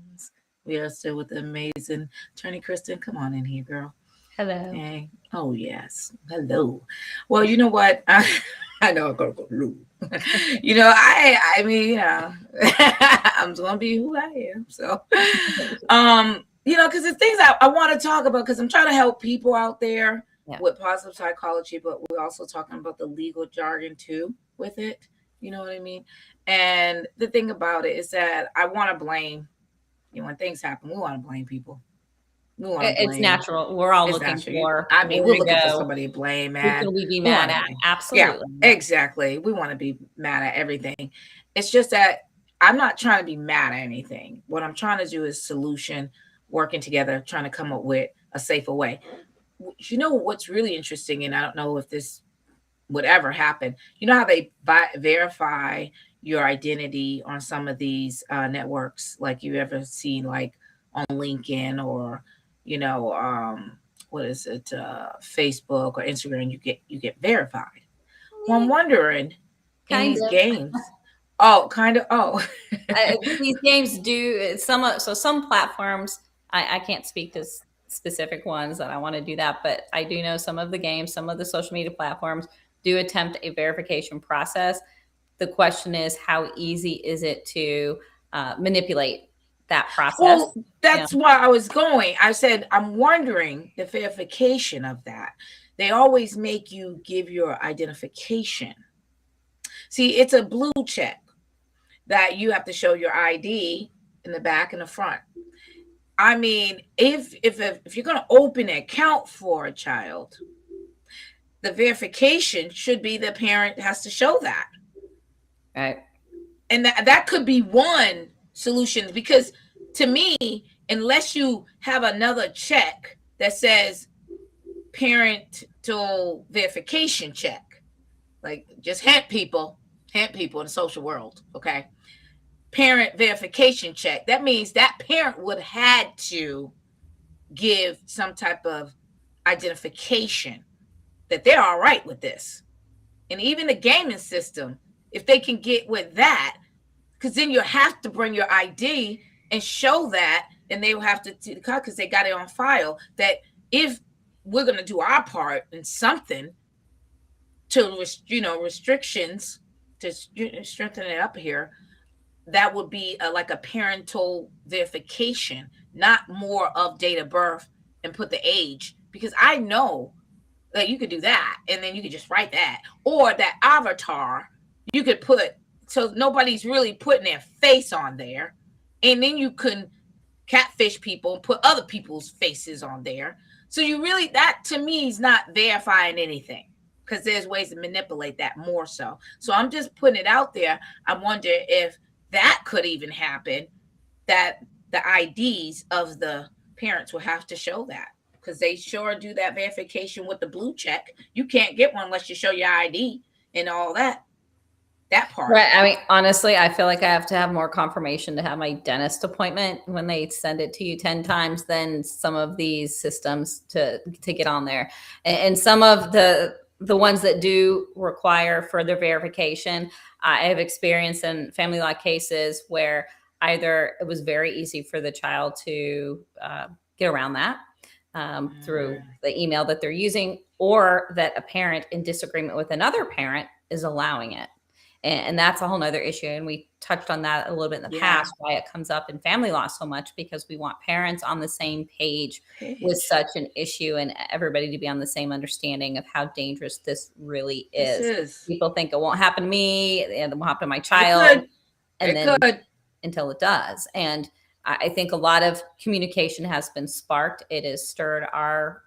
We are still with the amazing attorney Kristin. Come on in here, girl. Hello. Hey. Oh, yes. Hello. Well, you know what? I know I'm going to go blue. I mean, I'm going to be who I am. So, because the things I want to talk about, because I'm trying to help people out there with positive psychology, but we're also talking about the legal jargon too with it. You know what I mean? And the thing about it is that I want to blame. When things happen, we want to blame people. It's natural. We're all looking for. I mean, we're looking for somebody to blame, man. Who can we be mad at? Absolutely. Yeah, exactly. We want to be mad at everything. It's just that I'm not trying to be mad at anything. What I'm trying to do is solution, working together, trying to come up with a safer way. What's really interesting, and I don't know if this would ever happen. You know how they verify your identity on some of these networks, like you ever seen, like on LinkedIn or what is it, Facebook or Instagram? You get verified. Well, I'm wondering in these games. Oh, kind of. Oh, these games do some platforms. I can't speak to specific ones that I want to do that, but I do know some of the games, some of the social media platforms do attempt a verification process. The question is, how easy is it to manipulate that process. Well, that's why I was going. I said, I'm wondering the verification of that. They always make you give your identification. See, it's a blue check that you have to show your ID in the back and the front. I mean, if you're going to open an account for a child, the verification should be the parent has to show that. Right. And that could be one solution, because to me, unless you have another check that says parental verification check, like just hint people in the social world, okay? Parent verification check. That means that parent would had to give some type of identification that they're all right with this. And even the gaming system, if they can get with that, because then you have to bring your ID and show that, and they will have to, because they got it on file, that if we're going to do our part in something to, restrictions to strengthen it up here, that would be like a parental verification, not more of date of birth and put the age, because I know that you could do that, and then you could just write that, or that avatar you could put, so nobody's really putting their face on there, and then you can catfish people and put other people's faces on there. So you really, that to me is not verifying anything, because there's ways to manipulate that more so. So I'm just putting it out there. I wonder if that could even happen, that the IDs of the parents will have to show that, because they sure do that verification with the blue check. You can't get one unless you show your ID and all that part. Right. I mean, honestly, I feel like I have to have more confirmation to have my dentist appointment when they send it to you 10 times than some of these systems to get on there. And some of the ones that do require further verification, I have experienced in family law cases where either it was very easy for the child to get around that through the email that they're using, or that a parent in disagreement with another parent is allowing it. And that's a whole nother issue. And we touched on that a little bit in the past, why it comes up in family law so much, because we want parents on the same page with such an issue, and everybody to be on the same understanding of how dangerous this really is. People think it won't happen to me, and it won't happen to my child. Until it does. And I think a lot of communication has been sparked. It has stirred our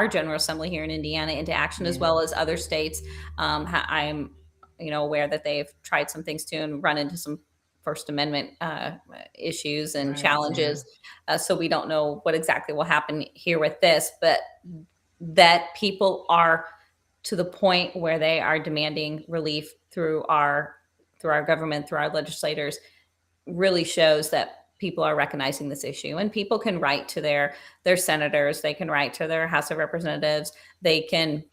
General Assembly here in Indiana into action, as well as other states. I'm aware that they've tried some things too and run into some First Amendment issues and challenges. So we don't know what exactly will happen here with this, but that people are to the point where they are demanding relief through our government, through our legislators, really shows that people are recognizing this issue. And people can write to their senators, they can write to their House of Representatives, they can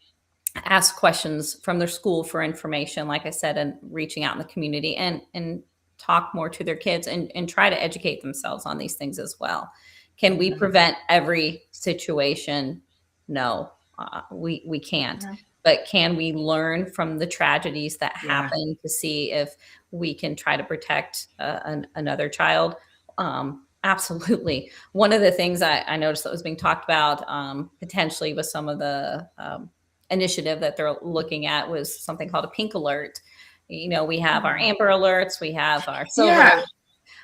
ask questions from their school for information, like I said, and reaching out in the community and talk more to their kids and try to educate themselves on these things as well. Can we prevent every situation? No, we can't. But can we learn from the tragedies that happen to see if we can try to protect another child? Absolutely. One of the things I noticed that was being talked about potentially with some of the initiative that they're looking at was something called a pink alert. We have our amber alerts, we have our silver,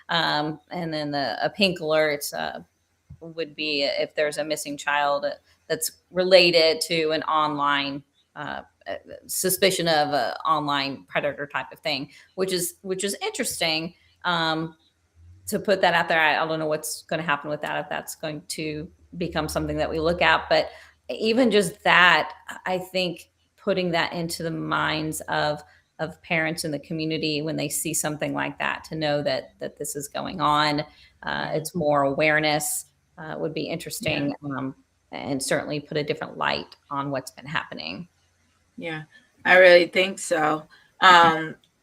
and then a pink alert would be if there's a missing child that's related to an online suspicion of an online predator type of thing, which is interesting to put that out there. I don't know what's going to happen with that, if that's going to become something that we look at, but even just that, I think putting that into the minds of parents in the community when they see something like that, to know that this is going on, it's more awareness would be interesting, and certainly put a different light on what's been happening. Yeah, I really think so.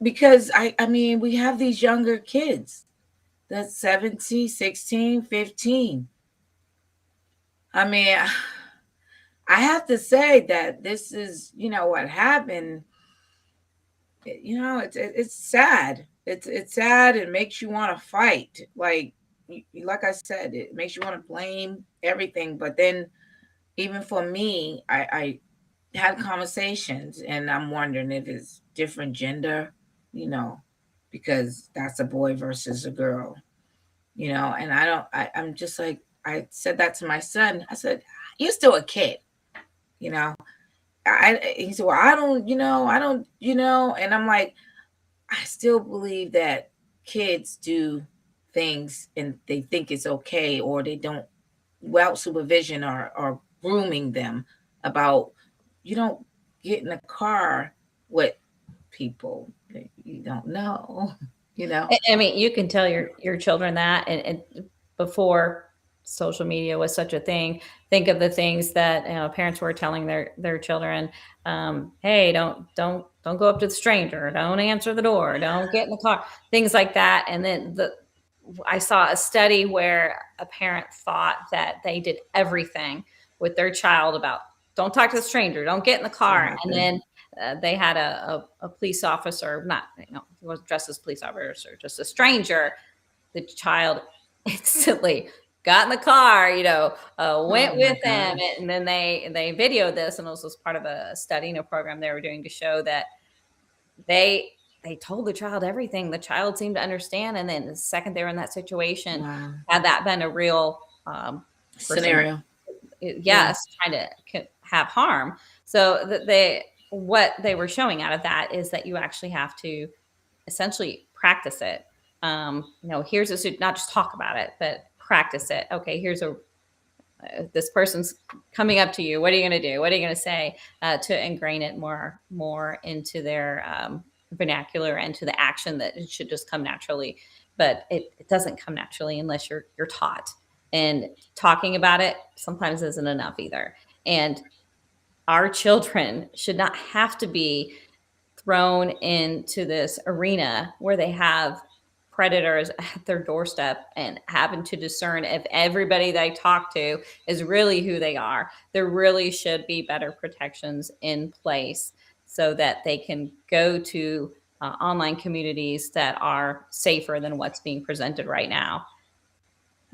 Because I mean, we have these younger kids that's 17, 16, 15. I mean, I have to say that this is, what happened. It's sad. It's sad. It makes you want to fight. Like, like I said, it makes you want to blame everything. But then even for me, I had conversations, and I'm wondering if it's different gender, because that's a boy versus a girl, and I'm just like, I said that to my son. I said, you're still a kid, you know. He said, well, I don't, and I'm like, I still believe that kids do things and they think it's okay, or they don't, without supervision or grooming them about, you don't get in a car with people that you don't know, you know. I mean, you can tell your children that, and before social media was such a thing, think of the things that parents were telling their children. Hey, don't go up to the stranger. Don't answer the door. Don't get in the car. Things like that. And then I saw a study where a parent thought that they did everything with their child about don't talk to the stranger, don't get in the car, and then they had a police officer, not, he wasn't dressed as a police officer, just a stranger. The child instantly got in the car, went with them, and then they videoed this, and this was part of a study and a program they were doing to show that they told the child everything. The child seemed to understand, and then the second they were in that situation, had that been a real scenario, trying to have harm. So that what they were showing out of that is that you actually have to essentially practice it. Here's not just talk about it, but practice it. Okay, here's this person's coming up to you. What are you going to do? What are you going to say to ingrain it more into their vernacular and to the action that it should just come naturally. But it doesn't come naturally unless you're taught. And talking about it sometimes isn't enough either. And our children should not have to be thrown into this arena where they have predators at their doorstep and having to discern if everybody they talk to is really who they are. There really should be better protections in place so that they can go to online communities that are safer than what's being presented right now.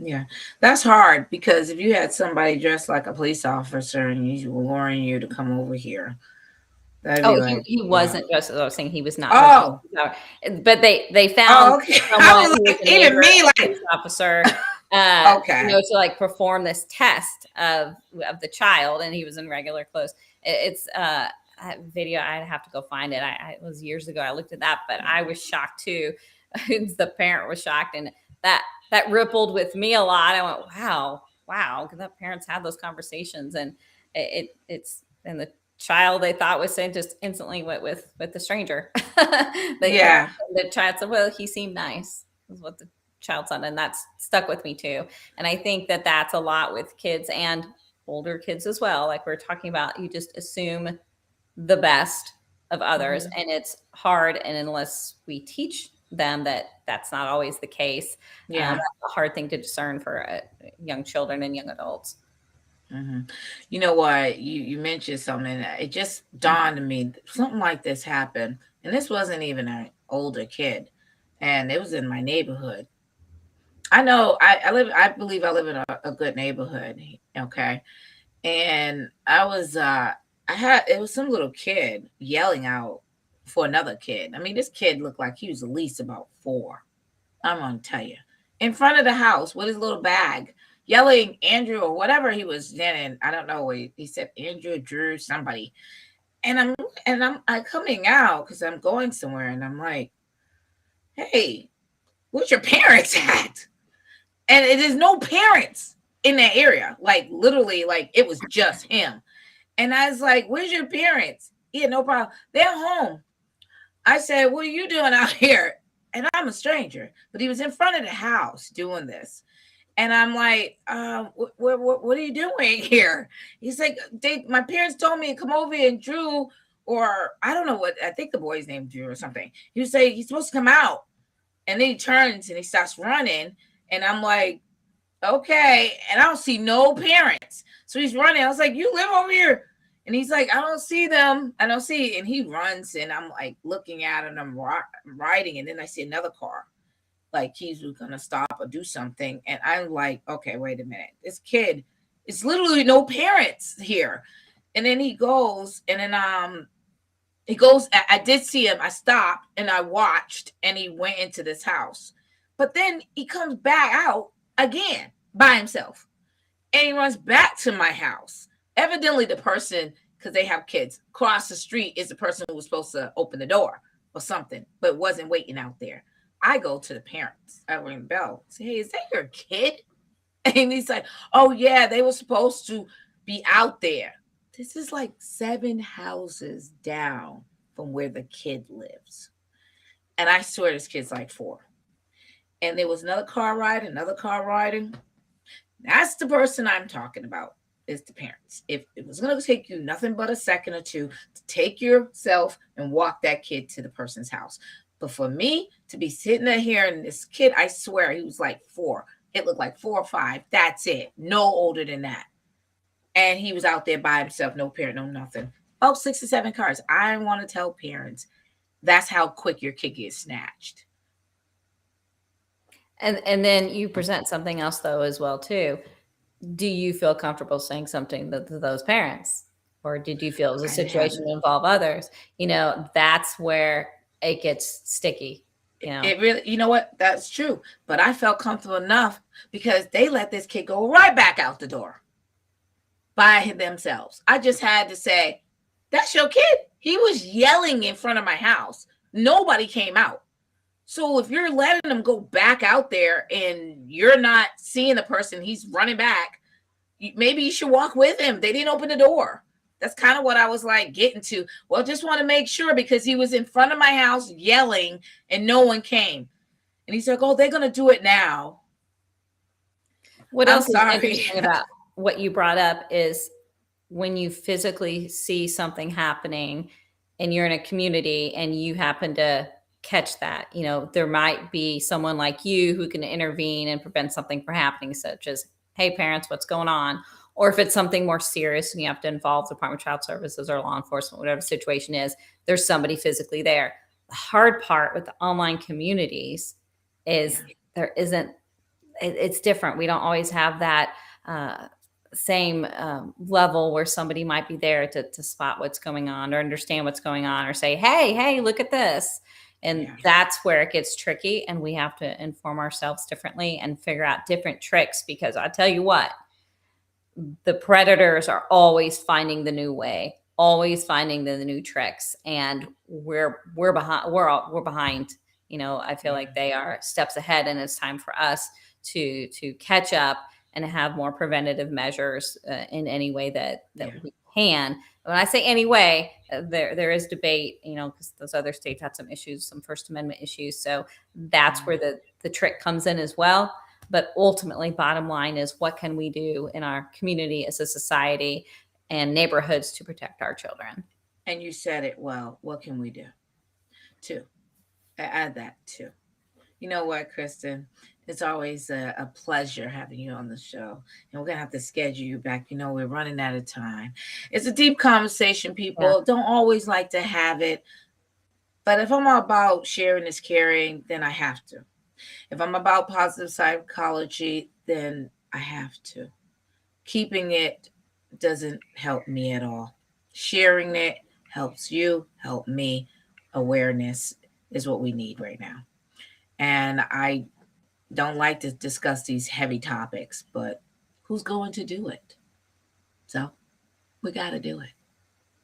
Yeah, that's hard, because if you had somebody dressed like a police officer and you were luring you to come over here, that'd be like, he wasn't just, I was saying he was not. Oh, but they found someone who was a even me, like police officer, okay, to like perform this test of the child, and he was in regular clothes. It's that video. I'd have to go find it. It was years ago. I looked at that, but I was shocked too. The parent was shocked, and that rippled with me a lot. I went, wow, because the parents had those conversations, and it's and the child they thought was saying just instantly went with the stranger. The child said, well, he seemed nice, is what the child said, and that's stuck with me too. And I think that that's a lot with kids and older kids as well. Like we're talking about, you just assume the best of others, and it's hard. And unless we teach them that's not always the case, that's a hard thing to discern for young children and young adults. You know what? You mentioned something. It just dawned on me. Something like this happened, and this wasn't even an older kid, and it was in my neighborhood. I know. I believe I live in a good neighborhood. Okay, and it was some little kid yelling out for another kid. I mean, this kid looked like he was at least about 4. I'm gonna tell you, in front of the house with his little bag, yelling Andrew or whatever he was then. I don't know. He said Andrew, Drew, somebody. And I'm coming out because I'm going somewhere, and I'm like, hey, where's your parents at? And it is no parents in that area. Like literally, like it was just him. And I was like, where's your parents? Yeah, no problem. They're home. I said, what are you doing out here? And I'm a stranger, but he was in front of the house doing this. And I'm like, what are you doing here? He's like, my parents told me to come over here, and Drew, or I don't know what, I think the boy's name Drew or something. He was saying he's supposed to come out. And then he turns and he starts running. And I'm like, okay. And I don't see no parents. So he's running. I was like, you live over here. And he's like, I don't see them. I don't see. And he runs, and I'm like looking at it, and I'm riding. And then I see another car. like he's gonna stop or do something. And I'm like, okay, wait a minute. This kid, it's literally no parents here. And then he goes, and then he goes, I did see him. I stopped and I watched, and he went into this house. But then he comes back out again by himself. And he runs back to my house. Evidently, the person, because they have kids, across the street is the person who was supposed to open the door or something, but wasn't waiting out there. I go to the parents. I ring the bell. Say, hey, is that your kid? And he's like, oh, yeah, they were supposed to be out there. This is like 7 houses down from where the kid lives. And I swear this kid's like 4. And there was another car riding. That's the person I'm talking about, is the parents. If it was going to take you nothing but a second or two to take yourself and walk that kid to the person's house. But for me to be sitting there hearing this kid, I swear he was like 4. It looked like 4 or 5. That's it. No older than that. And he was out there by himself, no parent, no nothing. About 6 or 7 cars. I want to tell parents that's how quick your kid gets snatched. And then you present something else though as well too. Do you feel comfortable saying something to those parents, or did you feel it was a situation to involve others? You know, that's where it gets sticky. You know, it really, you know what? That's true. But I felt comfortable enough because they let this kid go right back out the door by themselves. I just had to say, that's your kid. He was yelling in front of my house. Nobody came out. So if you're letting them go back out there and you're not seeing the person, he's running back, maybe you should walk with him. They didn't open the door. That's kind of what I was like getting to. Well, just want to make sure, because he was in front of my house yelling and no one came. And he's like, oh, they're going to do it now. What else is interesting about what you brought up is when you physically see something happening and you're in a community and you happen to catch that, you know, there might be someone like you who can intervene and prevent something from happening, such as, hey, parents, what's going on? Or if it's something more serious and you have to involve the Department of Child Services or law enforcement, whatever the situation is, there's somebody physically there. The hard part with the online communities is there isn't, it's different. We don't always have that same level where somebody might be there to spot what's going on or understand what's going on or say, hey, look at this. And that's where it gets tricky. And we have to inform ourselves differently and figure out different tricks, because I tell you what, the predators are always finding the new way, always finding the new tricks. And we're behind, you know, I feel like they are steps ahead, and it's time for us to catch up and have more preventative measures in any way that we can. When I say anyway, there is debate, you know, because those other states had some issues, some First Amendment issues. So that's where the trick comes in as well. But ultimately, bottom line is, what can we do in our community as a society and neighborhoods to protect our children? And you said it well. What can we do? Add that too. You know what, Kristin? It's always a pleasure having you on the show. And we're going to have to schedule you back. You know, we're running out of time. It's a deep conversation. People don't always like to have it. But if I'm about sharing is caring, then I have to. If I'm about positive psychology, then I have to. Keeping it doesn't help me at all. Sharing it helps you, help me. Awareness is what we need right now. And I don't like to discuss these heavy topics, but who's going to do it? So we got to do it.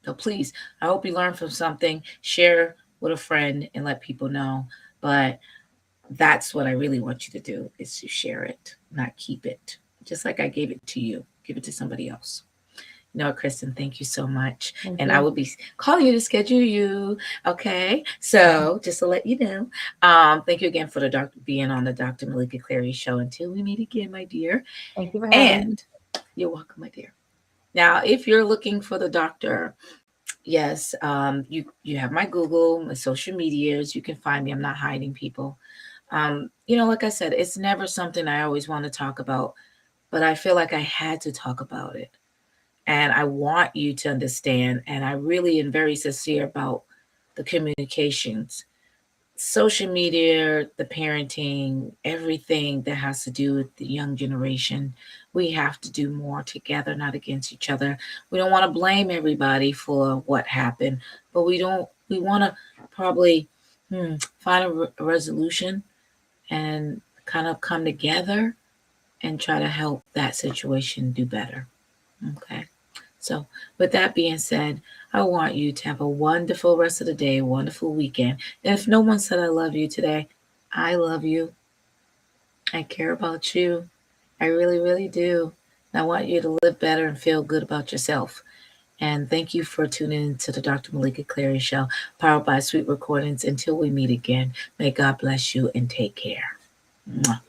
So please, I hope you learn from something. Share with a friend and let people know. But that's what I really want you to do, is to share it, not keep it. Just like I gave it to you, give it to somebody else. You know, Kristin, thank you so much. And I will be calling you to schedule you. Okay. So just to let you know, thank you again for being on the Dr. Meleeka Clary show. Until we meet again, my dear. Thank you for having me. You're welcome, my dear. Now, if you're looking for the doctor, yes, you have my Google, my social medias. You can find me. I'm not hiding people. You know, like I said, it's never something I always want to talk about, but I feel like I had to talk about it. And I want you to understand, and I really am very sincere about the communications. social media, the parenting, everything that has to do with the young generation, we have to do more together, not against each other. We don't want to blame everybody for what happened, but we want to probably find a resolution and kind of come together and try to help that situation do better. Okay. So, with that being said, I want you to have a wonderful rest of the day, a wonderful weekend. And if no one said I love you today, I love you. I care about you. I really, really do. And I want you to live better and feel good about yourself. And thank you for tuning in to the Dr. Meleeka Clary Show, powered by Sweet Recordings. Until we meet again, may God bless you and take care. Mwah.